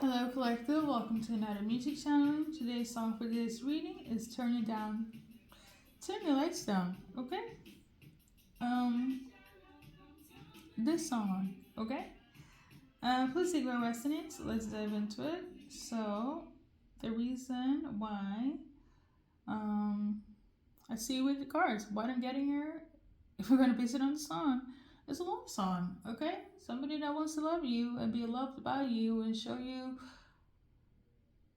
Hello Collective, welcome to another music channel. Today's song for this reading is Turn It Down. Turn your lights down, okay? This song, okay? Please take what resonates. Let's dive into it. So, the reason why I see you with the cards, what I'm getting here, if we're gonna base it on the song, it's a love song, okay? Somebody that wants to love you and be loved by you and show you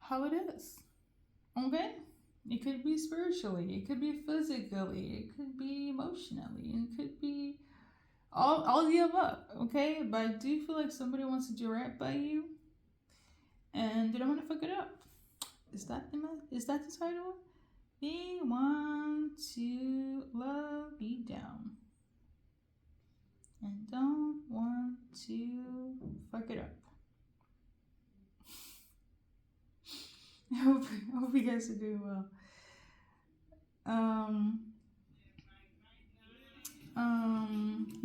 how it is, okay? It could be spiritually, it could be physically, it could be emotionally, it could be all the above, okay? But I do feel like somebody wants to do right by you and they don't want to fuck it up. Is that the title? They want to love you down and don't want to fuck it up. I hope you guys are doing well.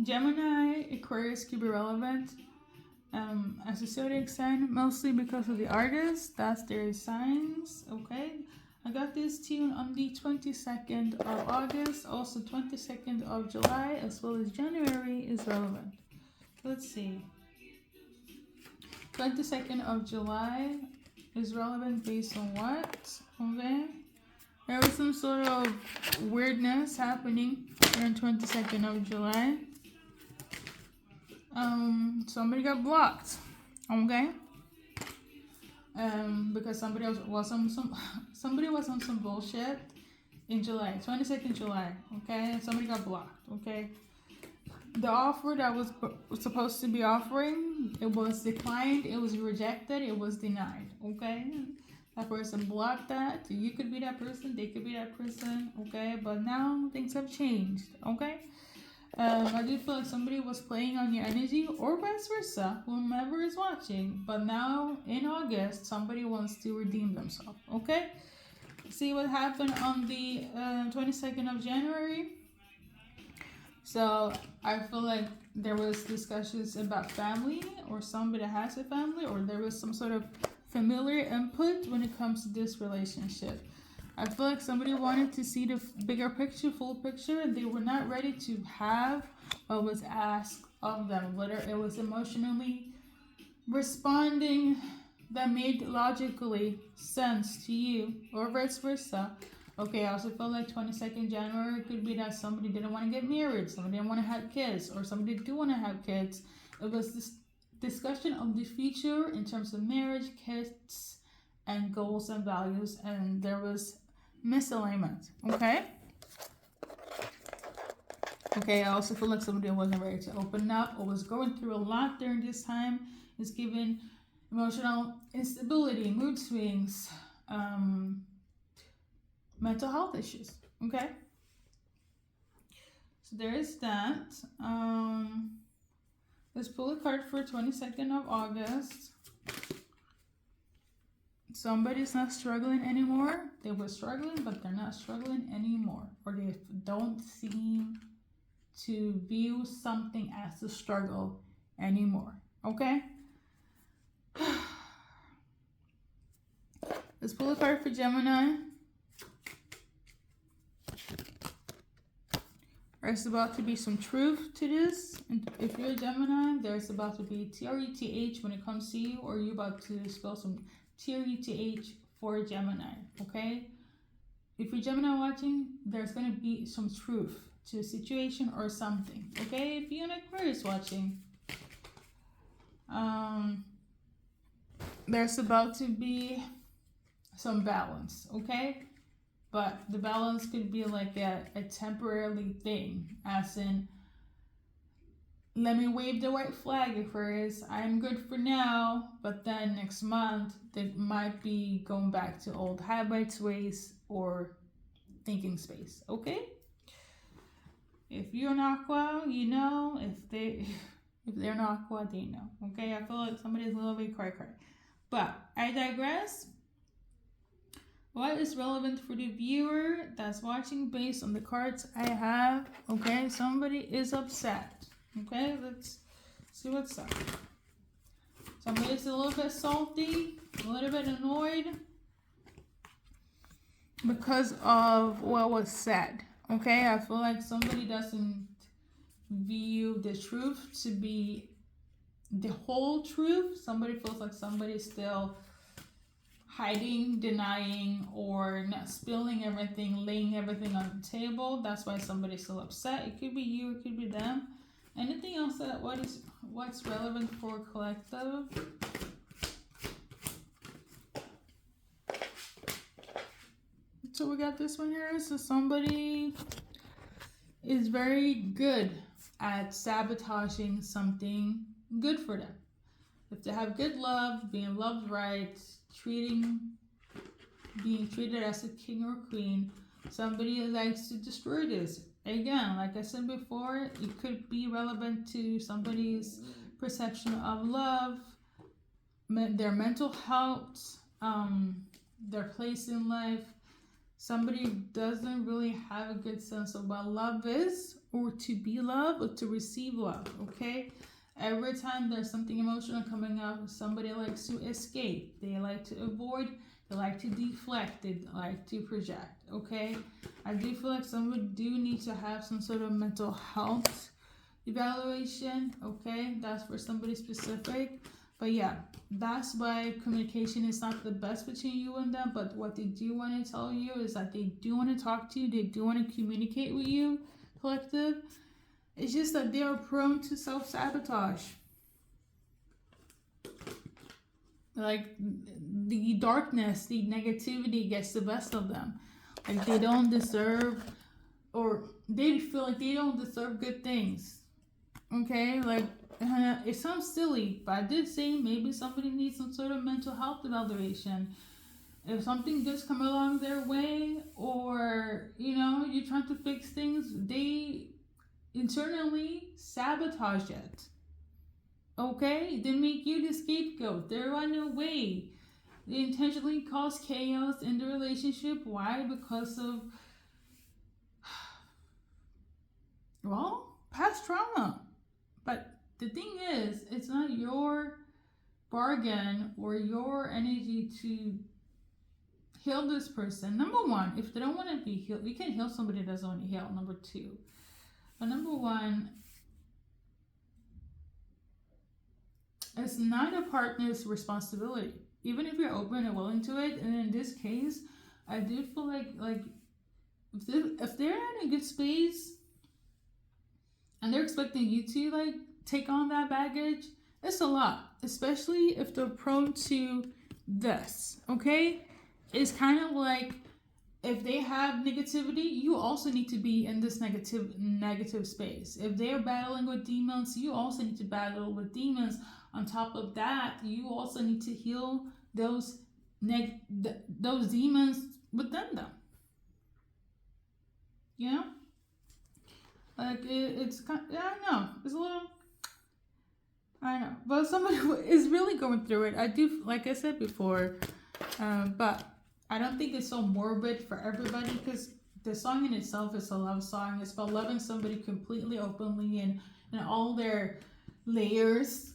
Gemini, Aquarius could be relevant as a zodiac sign, mostly because of the artist. That's their signs, okay? I got this tune on the 22nd of August, also 22nd of July, as well as January is relevant. Let's see. 22nd of July is relevant based on what? Okay. There was some sort of weirdness happening on 22nd of July. Somebody got blocked. Okay. Because somebody was on some bullshit in July, 22nd July. Okay, and somebody got blocked. Okay. The offer that was supposed to be offering, it was declined, it was rejected, it was denied, okay? That person blocked that. You could be that person, they could be that person, okay? But now things have changed, okay? I do feel like somebody was playing on your energy or vice versa, whomever is watching. But now in August, somebody wants to redeem themselves, okay? See what happened on the 22nd of January? So I feel like there was discussions about family or somebody that has a family, or there was some sort of familiar input when it comes to this relationship. I feel like somebody wanted to see the bigger picture, full picture, and they were not ready to have what was asked of them, whether it was emotionally responding that made logically sense to you or vice versa. Okay, I also feel like 22nd January could be that somebody didn't want to get married, somebody didn't want to have kids, or somebody do want to have kids. It was this discussion of the future in terms of marriage, kids, and goals and values, and there was misalignment, okay? Okay, I also feel like somebody wasn't ready to open up or was going through a lot during this time. It's given emotional instability, mood swings, mental health issues, okay? So there is that. Let's pull a card for 22nd of August. Somebody's not struggling anymore. They were struggling, but they're not struggling anymore. Or they don't seem to view something as a struggle anymore, okay? Let's pull a card for Gemini. There's about to be some truth to this. And if you're a Gemini, there's about to be TRETH when it comes to you, or you're about to spell some TRETH for Gemini, okay? If you're Gemini watching, there's going to be some truth to a situation or something, okay? If you're an Aquarius watching, there's about to be some balance, okay? But the balance could be like a temporary thing, as in, let me wave the white flag, Aquarius. I'm good for now, but then next month, they might be going back to old habits, ways, or thinking space, okay? If you're an Aqua, you know. If they're an Aqua, they know, okay? I feel like somebody's a little bit cry. But I digress. What is relevant for the viewer that's watching based on the cards I have? Okay, somebody is upset. Okay, let's see what's up. Somebody's a little bit salty, a little bit annoyed because of what was said. Okay, I feel like somebody doesn't view the truth to be the whole truth. Somebody feels like somebody's still hiding, denying, or not spilling everything, laying everything on the table. That's why somebody's still upset. It could be you, it could be them. Anything else that what's relevant for collective? So we got this one here. So somebody is very good at sabotaging something good for them. If they have good love, being loved right, being treated as a king or queen, somebody likes to destroy this. Again, like I said before, it could be relevant to somebody's perception of love, their mental health, their place in life. Somebody doesn't really have a good sense of what love is, or to be loved, or to receive love, okay? Every time there's something emotional coming up, somebody likes to escape. They like to avoid. They like to deflect. They like to project, okay? I do feel like somebody do need to have some sort of mental health evaluation, okay? That's for somebody specific. But yeah, that's why communication is not the best between you and them. But what they do want to tell you is that they do want to talk to you. They do want to communicate with you, collective. It's just that they are prone to self-sabotage. Like the darkness, the negativity gets the best of them. Like they don't deserve, or they feel like they don't deserve good things. Okay, like it sounds silly, but I did say maybe somebody needs some sort of mental health evaluation. If something does come along their way, or you're trying to fix things, they internally sabotage it. Okay, they make you the scapegoat. They run away. They intentionally cause chaos in the relationship. Why? Because of past trauma. But the thing is, it's not your bargain or your energy to heal this person. Number one, if they don't want to be healed, we can heal somebody that doesn't want to heal. Number two, but number one, it's not a partner's responsibility, even if you're open and willing to it. And in this case, I do feel like if they're in a good space and they're expecting you to take on that baggage, it's a lot, especially if they're prone to this. Okay, it's kind of like if they have negativity, you also need to be in this negative space. If they're battling with demons, you also need to battle with demons. On top of that, you also need to heal those demons within them. Like it's kind. I know it's a little. I know, but somebody is really going through it. I do, like I said before, but I don't think it's so morbid for everybody, because the song in itself is a love song. It's about loving somebody completely, openly, and all their layers,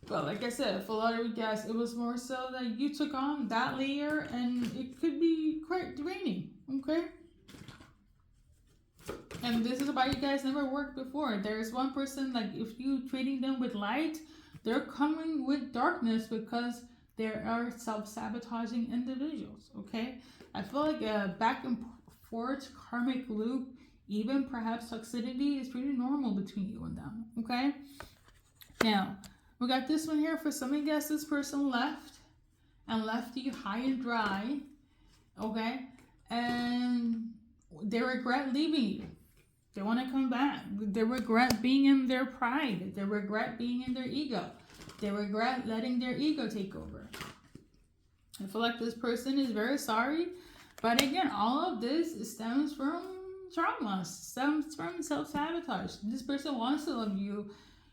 But like I said, for a lot of you guys, it was more so that you took on that layer, and it could be quite draining, okay? And this is about you guys never worked before. There's one person, like if you treating them with light, they're coming with darkness because there are self-sabotaging individuals, okay? I feel like a back and forth karmic loop, even perhaps toxicity, is pretty normal between you and them, okay? Now, we got this one here. For some of you guys, this person left you high and dry, okay? And they regret leaving you. They want to come back. They regret being in their pride. They regret being in their ego. They regret letting their ego take over. I feel like this person is very sorry. But again, all of this stems from trauma, stems from self-sabotage. This person wants to love you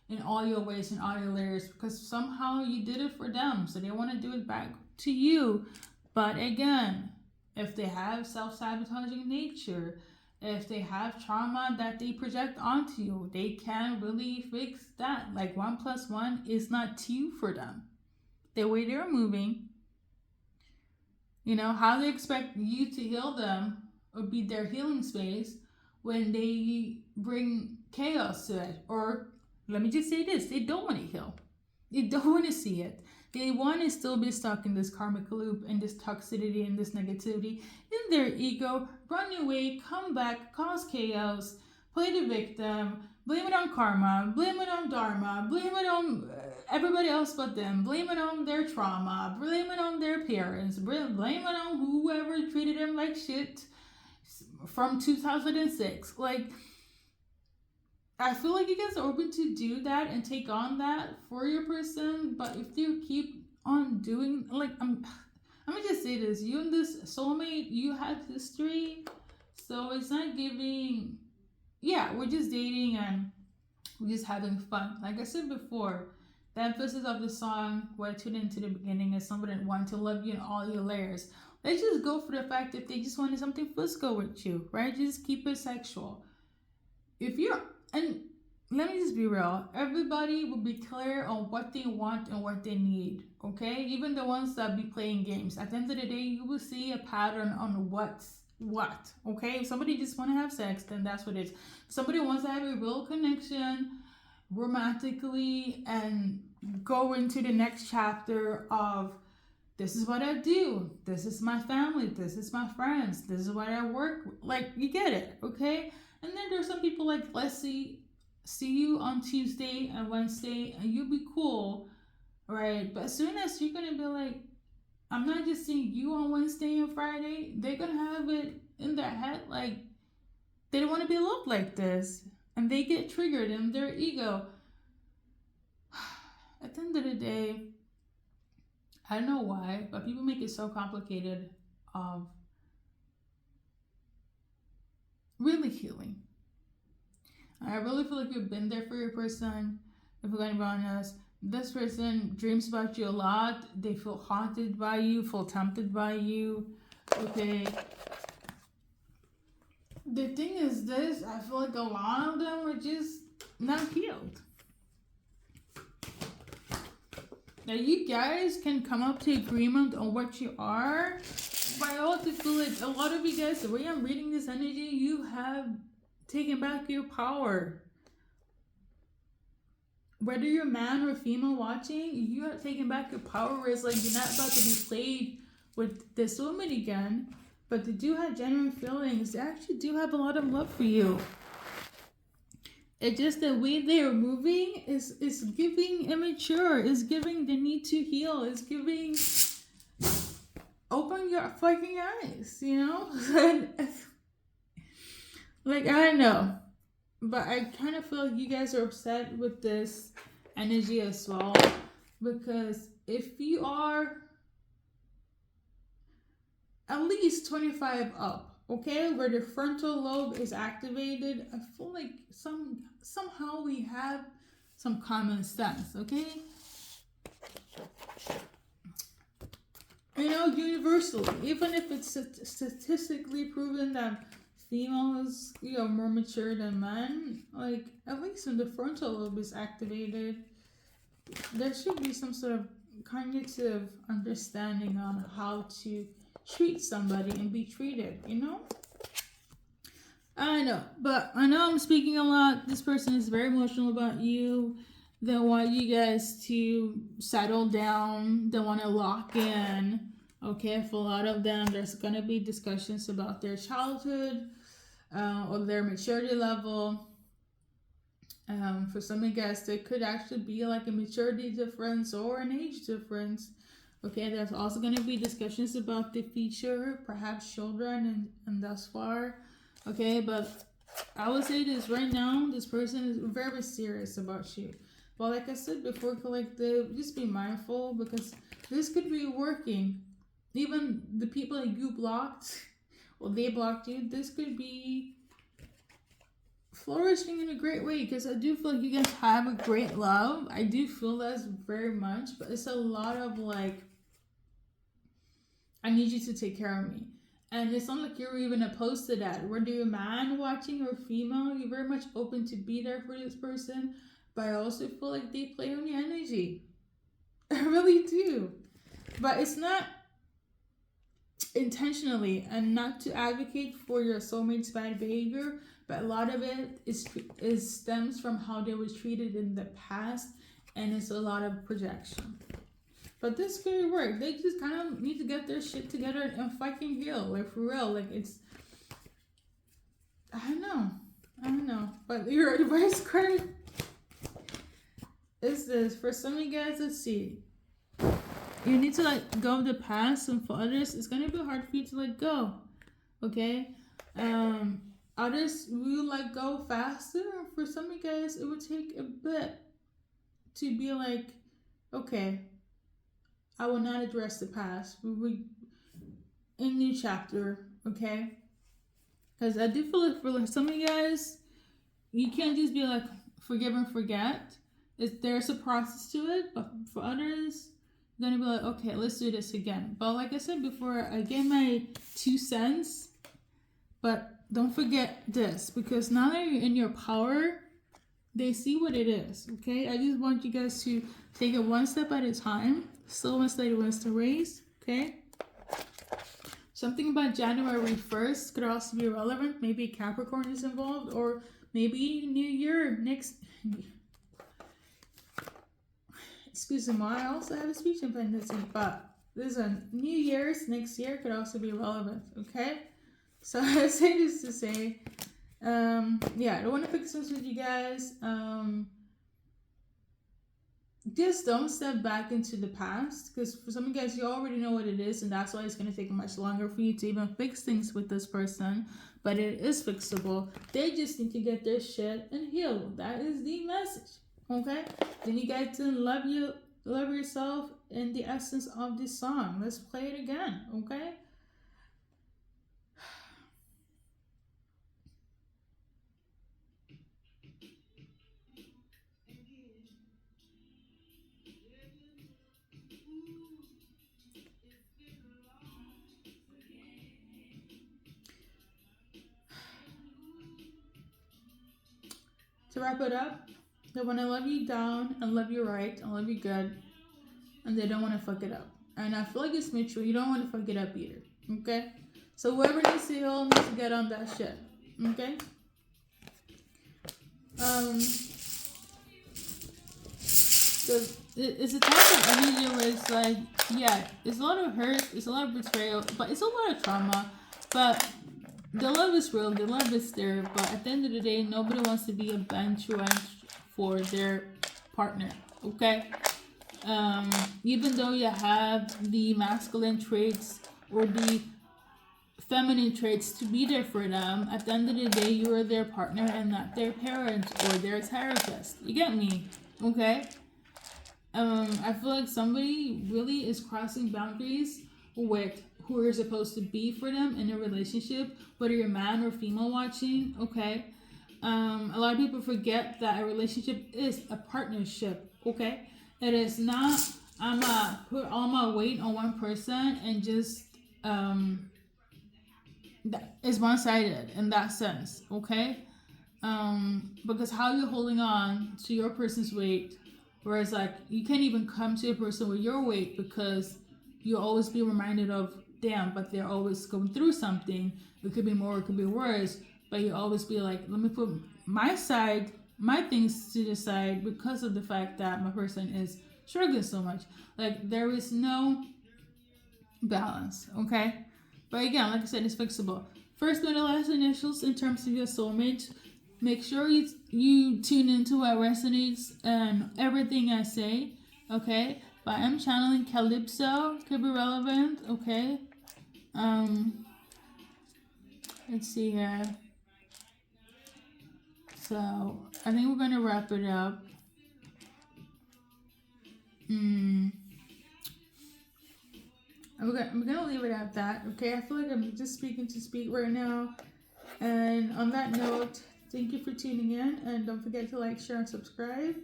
in all your ways and all your layers because somehow you did it for them. So they want to do it back to you. But again, if they have self-sabotaging nature, if they have trauma that they project onto you, they can really fix that. Like 1+1 is not 2 for them. The way they're moving, you know, how they expect you to heal them or be their healing space when they bring chaos to it. Or let me just say this, they don't want to heal. They don't want to see it. They want to still be stuck in this karmic loop and this toxicity and this negativity in their ego, run away, come back, cause chaos, play the victim, blame it on karma, blame it on dharma, blame it on everybody else but them, blame it on their trauma, blame it on their parents, blame it on whoever treated them like shit from 2006. Like, I feel like you guys are open to do that and take on that for your person, but if you keep on doing, like, I'm gonna just say this, you and this soulmate, you had history, so it's not giving, yeah, we're just dating and we're just having fun. Like I said before, the emphasis of the song, what I tuned into the beginning, is somebody that want to love you in all your layers. Let's just go for the fact that they just wanted something physical with you, right? Just keep it sexual. If you're, and let me just be real, everybody will be clear on what they want and what they need, okay? Even the ones that be playing games. At the end of the day, you will see a pattern on what's what, okay? If somebody just want to have sex, then that's what it is. If somebody wants to have a real connection romantically and go into the next chapter of, this is what I do, this is my family, this is my friends, this is what I work with. Like, you get it, okay? And then there's some people like, let's see you on Tuesday and Wednesday and you'll be cool, right? But as soon as you're gonna be like, I'm not just seeing you on Wednesday and Friday, they're gonna have it in their head like they don't want to be loved like this, and they get triggered in their ego. At the end of the day, I don't know why, but people make it so complicated of really healing. I really feel like you've been there for your person. If we're going to be honest, this person dreams about you a lot. They feel haunted by you, feel tempted by you. Okay. The thing is this, I feel like a lot of them are just not healed. Now you guys can come up to agreement on what you are, but I also feel like a lot of you guys, the way I'm reading this energy, you have taken back your power. Whether you're man or female watching, you have taken back your power, where it's like you're not about to be played with this woman again, but they do have genuine feelings. They actually do have a lot of love for you. It's just the way they're moving is giving immature, is giving the need to heal, is giving open your fucking eyes, you know? Like, I don't know. But I kind of feel like you guys are upset with this energy as well. Because if you are at least 25 up, okay, where the frontal lobe is activated, I feel like somehow we have some common sense, okay? You know, universally, even if it's statistically proven that females, you know, more mature than men, like, at least when the frontal lobe is activated, there should be some sort of cognitive understanding on how to treat somebody and be treated, you know? I know, but I know I'm speaking a lot. This person is very emotional about you. They want you guys to settle down. They want to lock in. Okay, for a lot of them, there's going to be discussions about their childhood or their maturity level. For some of you guys, there could actually be like a maturity difference or an age difference. Okay, there's also going to be discussions about the future, perhaps children, and thus far. Okay, but I would say this right now, this person is very serious about you. But like I said before, collective, just be mindful, because this could be working. Even the people that you blocked, or they blocked you, this could be flourishing in a great way, because I do feel like you guys have a great love. I do feel that very much, but it's a lot of like, I need you to take care of me. And it's not like you're even opposed to that. Whether you're man watching or female, you're very much open to be there for this person. But I also feel like they play on your energy. I really do. But it's not intentionally, and not to advocate for your soulmate's bad behavior, but a lot of it is stems from how they was treated in the past, and it's a lot of projection. But this could work. They just kind of need to get their shit together and fucking heal. Like, for real. Like, it's... I don't know. But your advice card is this. For some of you guys, let's see. You need to let go of the past, and for others, it's going to be hard for you to let go. Okay? Others will let go faster. For some of you guys, it would take a bit to be like, okay, I will not address the past. We in a new chapter, okay? Because I do feel like for some of you guys, you can't just be like forgive and forget. There's a process to it, but for others, you're gonna be like, okay, let's do this again. But like I said before, I gave my 2 cents, but don't forget this, because now that you're in your power, they see what it is, okay? I just want you guys to take it one step at a time. Slow and steady wins the race, okay? Something about January 1st could also be relevant. Maybe Capricorn is involved, or maybe New Year next... Excuse me, I also have a speech impediment, but this is a New Year's next year could also be relevant, okay? So I say this to say, yeah, I don't want to fix this with you guys. Just don't step back into the past, because for some of you guys, you already know what it is, and that's why it's going to take much longer for you to even fix things with this person. But it is fixable. They just need to get their shit and heal. That is the message, okay? Then you get to love yourself in the essence of this song. Let's play it again, okay? To wrap it up, they want to love you down and love you right and love you good, and they don't want to fuck it up. And I feel like it's mutual. You don't want to fuck it up either, okay? So whoever needs to heal needs to get on that shit, okay? So it's a type of energy where it's like, yeah, it's a lot of hurt, it's a lot of betrayal, but it's a lot of trauma. But the love is real, the love is there, but at the end of the day, nobody wants to be a bench for their partner, okay? Even though you have the masculine traits or the feminine traits to be there for them, at the end of the day, you are their partner and not their parent or their therapist. You get me? Okay? I feel like somebody really is crossing boundaries with who you're supposed to be for them in a relationship, whether you're man or female watching, okay? A lot of people forget that a relationship is a partnership, okay? It is not, I'm gonna put all my weight on one person and just, that is one-sided in that sense, okay? Because how you're holding on to your person's weight, whereas like you can't even come to a person with your weight, because you'll always be reminded of, damn, but they're always going through something. It could be more, it could be worse, but you always be like, let me put my side, my things to the side, because of the fact that my person is struggling so much. Like, there is no balance, okay? But again, like I said, it's fixable. First, middle, last initials in terms of your soulmate. Make sure you tune into what resonates and everything I say, okay? But I'm channeling Calypso, could be relevant, okay? Let's see here. So, I think we're going to wrap it up. I'm gonna leave it at that, okay? I feel like I'm just speaking to speak right now. And on that note, thank you for tuning in, and don't forget to like, share, and subscribe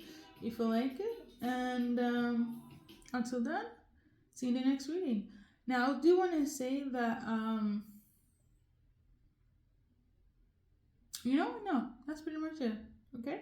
if you like it. And until then, see you in the next reading. Now, I do want to say that You know, no, that's pretty much it. Okay.